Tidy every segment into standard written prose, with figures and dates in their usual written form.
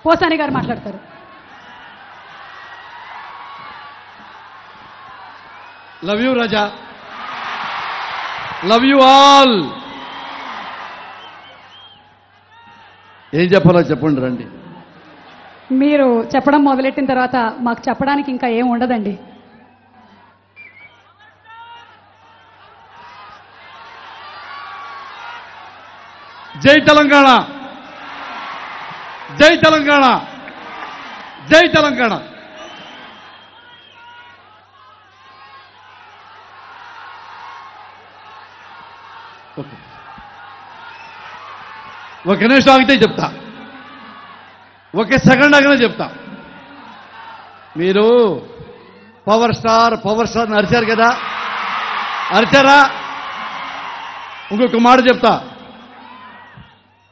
పోసాని గారు మాట్లాడతారు. Love you Raja, love you all. ఏం చెప్పాలో చెప్పండి రండి. మీరు చెప్పడం మొదలెట్టిన తర్వాత మాకు చెప్పడానికి ఇంకా ఏం ఉండదండి. జై తెలంగాణ, జై తెలంగాణ, జై తెలంగాణ. ఒక నిమిషం ఆగితే చెప్తా, ఒక సెకండ్ ఆగినా చెప్తా. మీరు పవర్ స్టార్ అని అరిచారు కదా, అరిచారా? ఇంకొక మాట చెప్తా,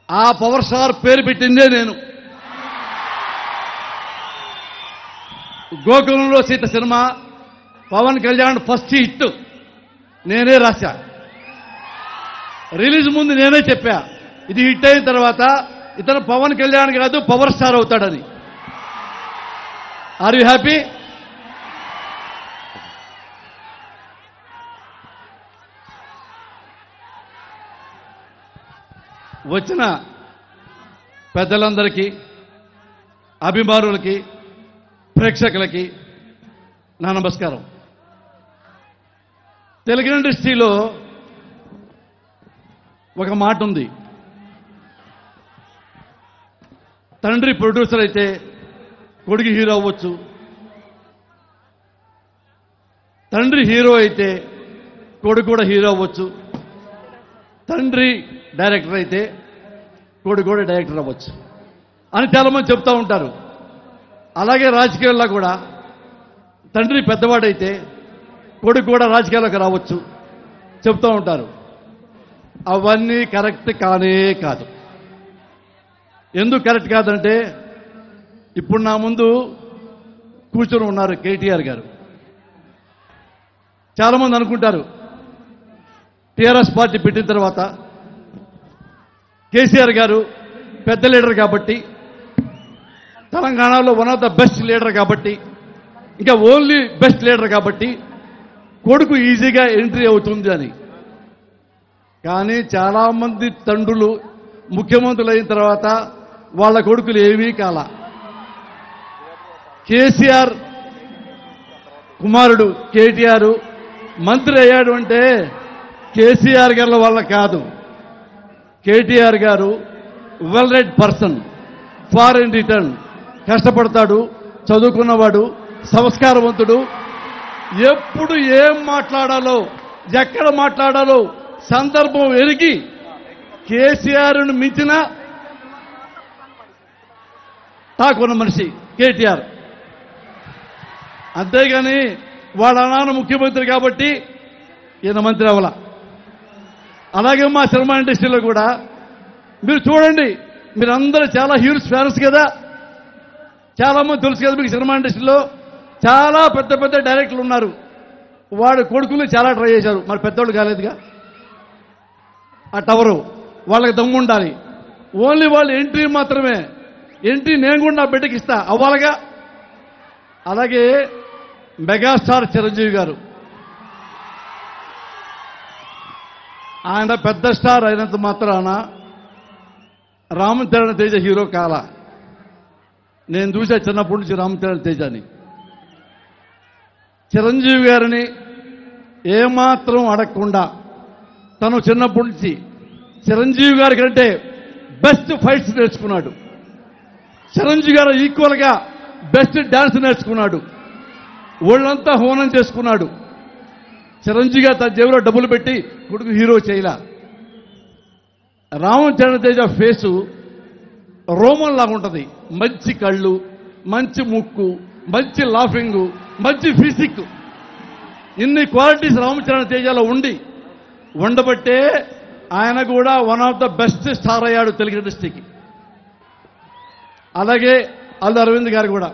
ఆ పవర్ స్టార్ పేరు పెట్టిందే నేను. గోకులంలో Seetha cinema Pawan Kalyan first hit నేనే రాశా. రిలీజ్ ముందు నేనే చెప్పా, ఇది హిట్ అయిన తర్వాత ఇతను పవన్ కళ్యాణ్ కాదు పవర్ స్టార్ అవుతాడని. Are you happy? వచ్చిన పెద్దలందరికీ, అభిమానులకి, ప్రేక్షకులకి నా నమస్కారం. తెలుగు ఇండస్ట్రీలో ఒక మాట ఉంది, తండ్రి ప్రొడ్యూసర్ అయితే కొడుకు హీరో అవ్వచ్చు, తండ్రి హీరో అయితే కొడుకు కూడా హీరో అవ్వచ్చు, తండ్రి డైరెక్టర్ అయితే కొడుకు కూడా డైరెక్టర్ అవ్వచ్చు అని చాలామంది చెప్తూ ఉంటారు. అలాగే రాజకీయాల్లో కూడా తండ్రి పెద్దవాడైతే కొడుకు కూడా రాజకీయాల్లోకి రావచ్చు చెప్తూ ఉంటారు. అవన్నీ కరెక్ట్ కానే కాదు. ఎందుకు కరెక్ట్ కాదంటే, ఇప్పుడు నా ముందు కూర్చొని ఉన్నారు కేటీఆర్ గారు. చాలామంది అనుకుంటారు టీఆర్ఎస్ పార్టీ పెట్టిన తర్వాత కేసీఆర్ గారు పెద్ద లీడర్ కాబట్టి, తెలంగాణలో one of the best leader కాబట్టి, ఇంకా ఓన్లీ బెస్ట్ లీడర్ కాబట్టి కొడుకు ఈజీగా ఎంట్రీ అవుతుంది అని. కానీ చాలామంది తండ్రులు ముఖ్యమంత్రులు అయిన తర్వాత వాళ్ళ కొడుకులు ఏమీ కాల. కేసీఆర్ కుమారుడు కేటీఆర్ మంత్రి అయ్యాడు అంటే కేసీఆర్ గారి వల్ల కాదు. కేటీఆర్ గారు well read person, foreign return, కష్టపడతాడు, చదువుకున్నవాడు, సంస్కారవంతుడు. ఎప్పుడు ఏం మాట్లాడాలో, ఎక్కడ మాట్లాడాలో సందర్భం ఎరిగి కేసీఆర్ను మించిన తాకున్న మనిషి కేటీఆర్. అంతేగాని వాళ్ళ నాన్న ముఖ్యమంత్రి కాబట్టి ఈయన మంత్రి అవ్వాల. అలాగే మా సినిమా ఇండస్ట్రీలో కూడా మీరు చూడండి, మీరందరూ చాలా హ్యూజ్ ఫ్యాన్స్ కదా, చాలా మంది తెలుసు కదా మీకు. సినిమా ఇండస్ట్రీలో చాలా పెద్ద పెద్ద డైరెక్టర్లు ఉన్నారు, వాడు కొడుకులు చాలా ట్రై చేశారు, మరి పెద్దోళ్ళు కాలేదుగా. ఆ టవరు వాళ్ళకి దమ్ము ఉండాలి. ఓన్లీ వాళ్ళు ఎంట్రీ మాత్రమే, ఎంట్రీ నేను కూడా నా బిడ్డకి ఇస్తా అవ్వాలిగా. అలాగే మెగాస్టార్ చిరంజీవి గారు, ఆయన పెద్ద స్టార్ అయినంత మాత్రాన రామచరణ్ తేజ హీరో కాల. నేను చూసా చిన్నప్పటి నుంచి రామచరణ్ తేజని. చిరంజీవి గారిని ఏమాత్రం అడగకుండా తను చిన్నప్పటి నుంచి చిరంజీవి గారి కంటే బెస్ట్ ఫైట్స్ నేర్చుకున్నాడు. చిరంజీవి గారు ఈక్వల్గా బెస్ట్ డాన్స్ నేర్చుకున్నాడు. ఒళ్ళంతా హోనం చేసుకున్నాడు. చిరంజీవి గారు తన జేబులో డబ్బులు పెట్టి కొడుకు హీరో చేయలా. రామచరణ్ తేజ ఫేసు రోమన్ లాగా ఉంటుంది. మంచి కళ్ళు, మంచి ముక్కు, మంచి లాఫింగ్, మంచి ఫిజిక్, ఇన్ని క్వాలిటీస్ రామచరణ్ తేజలో ఉండబట్టే ఆయన కూడా one of the best star అయ్యాడు తెలుగు ఇండస్ట్రీకి. అలాగే అల్లు అరవింద్ గారు కూడా.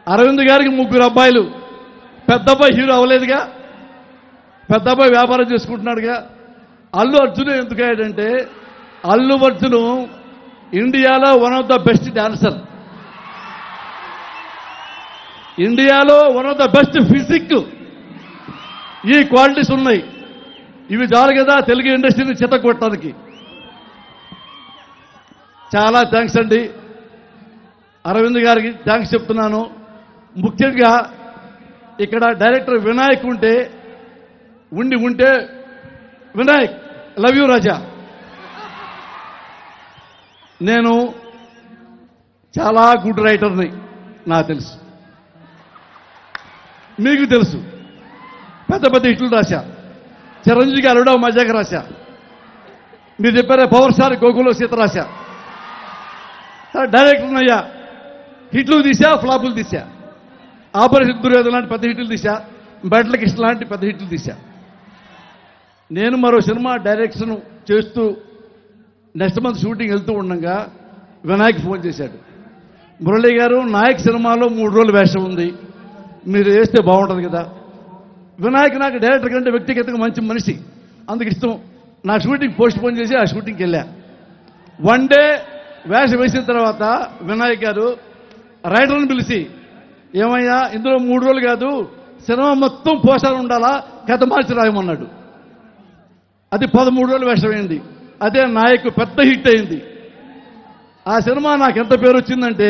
అరవింద్ గారికి 3 అబ్బాయిలు. పెద్ద అబ్బాయి హీరో అవ్వలేదుగా, పెద్ద అబ్బాయి వ్యాపారం చేసుకుంటున్నాడుగా. అల్లు అర్జున్ ఎందుకయ్యాడంటే, అల్లు అర్జున్ ఇండియాలో one of the best dancer. ఇండియాలో one of the best physique, ఈ క్వాలిటీస్ ఉన్నాయి. ఇవి చాలు కదా తెలుగు ఇండస్ట్రీని చితకొట్టడానికి. చాలా థ్యాంక్స్ అండి. అరవింద్ గారికి థ్యాంక్స్ చెప్తున్నాను. ముఖ్యంగా ఇక్కడ డైరెక్టర్ వినాయక్ ఉంటే వినాయక్, లవ్ యూ రాజా. నేను చాలా గుడ్ రైటర్ని, నాకు తెలుసు, మీకు తెలుసు. పెద్ద పెద్ద హిట్లు రాశా. చిరంజీవి గారు అరుడవ మజాగా రాశా. మీరు చెప్పారే పవర్ స్టార్ గోకులో సీత రాశా. డైరెక్టర్ అయ్యా. హిట్లు తీసా, ఫ్లాపులు తీసా. ఆపరేషన్ దుర్యోధన లాంటి పెద్ద హిట్లు తీసా. బెట్ల కృష్ణ లాంటి పెద్ద హిట్లు తీసా. నేను మరో సినిమా డైరెక్షన్ చేస్తూ నెక్స్ట్ మంత్ షూటింగ్ వెళ్తూ ఉండగా వినాయక్ ఫోన్ చేశాడు. మురళీ గారు, నాయక్ సినిమాలో 3 రోజులు వేషం ఉంది, మీరు వేస్తే బాగుంటుంది కదా. వినాయక్ నాకు డైరెక్టర్ కంటే వ్యక్తిగతంగా మంచి మనిషి, అందుకు ఇష్టం. నా షూటింగ్ పోస్ట్ పోన్ చేసి ఆ షూటింగ్కి వెళ్ళా. 1 డే వేషం వేసిన తర్వాత వినాయక్ గారు రైటర్ని పిలిచి, ఏమయ్యా ఇందులో 3 రోజులు కాదు, సినిమా మొత్తం పోస్టర్ ఉండాలా, కథ మార్చి రాయమన్నాడు. అది 13 రోజులు వేషం అయింది. అదే నాయక్ పెద్ద హిట్ అయింది. ఆ సినిమా నాకు ఎంత పేరు వచ్చిందంటే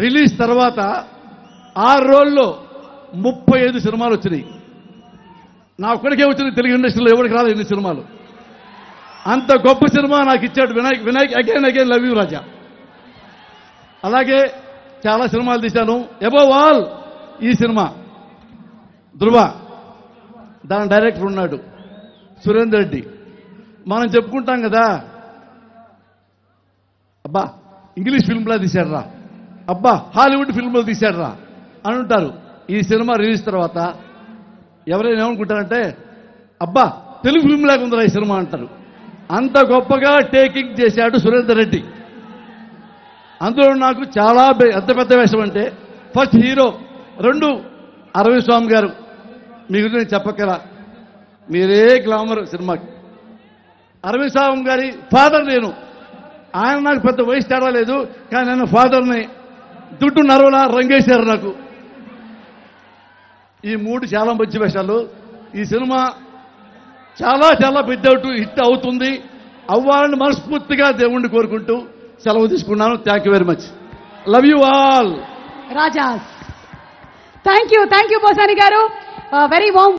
రిలీజ్ తర్వాత 6 రోజుల్లో 35 సినిమాలు వచ్చినాయి. నా ఒక్కడికే వచ్చింది. తెలుగు ఇండస్ట్రీలో ఎవరికి రాదు ఎన్ని సినిమాలు. అంత గొప్ప సినిమా నాకు ఇచ్చాడు వినాయక్. అగైన్ లవ్ యూ రాజా. అలాగే చాలా సినిమాలు తీశాను. అబోవ్ ఆల్ ఈ సినిమా ధృవ, దాని డైరెక్టర్ ఉన్నాడు సురేందర్ రెడ్డి. మనం చెప్పుకుంటాం కదా, అబ్బా ఇంగ్లీష్ ఫిల్మ్లా తీశాడురా, అబ్బా హాలీవుడ్ ఫిల్మ్లో తీశాడురా అని ఉంటారు. ఈ సినిమా రిలీజ్ తర్వాత ఎవరైనా ఏమనుకుంటారంటే, అబ్బా తెలుగు ఫిల్మ్ లాగా ఉందిరా ఈ సినిమా అంటారు. అంత గొప్పగా టేకింగ్ చేశాడు సురేందర్ రెడ్డి. అందులో నాకు చాలా ఎంత పెద్ద వేషం అంటే, ఫస్ట్ హీరో 2 అరవింద్ స్వామి గారు. మీ గురించి నేను చెప్పక్కరా, మీరే గ్లామర్ సినిమాకి. అరవింద్ స్వామి గారి ఫాదర్ నేను. ఆయన నాకు పెద్ద వయసు తేడా లేదు, కానీ నేను ఫాదర్ని. దుడ్డు నరవలా రంగేశారు నాకు. ఈ 3 చాలా మంచి వేషాలు. ఈ సినిమా చాలా చాలా పెద్ద హిట్ అవుతుంది, అవ్వాలని మనస్ఫూర్తిగా దేవుణ్ణి కోరుకుంటూ సెలవు తీసుకున్నాను. Thank you very much. Love you all. రాజాస్. థ్యాంక్ యూ పోసాని గారు. వెరీ వామ్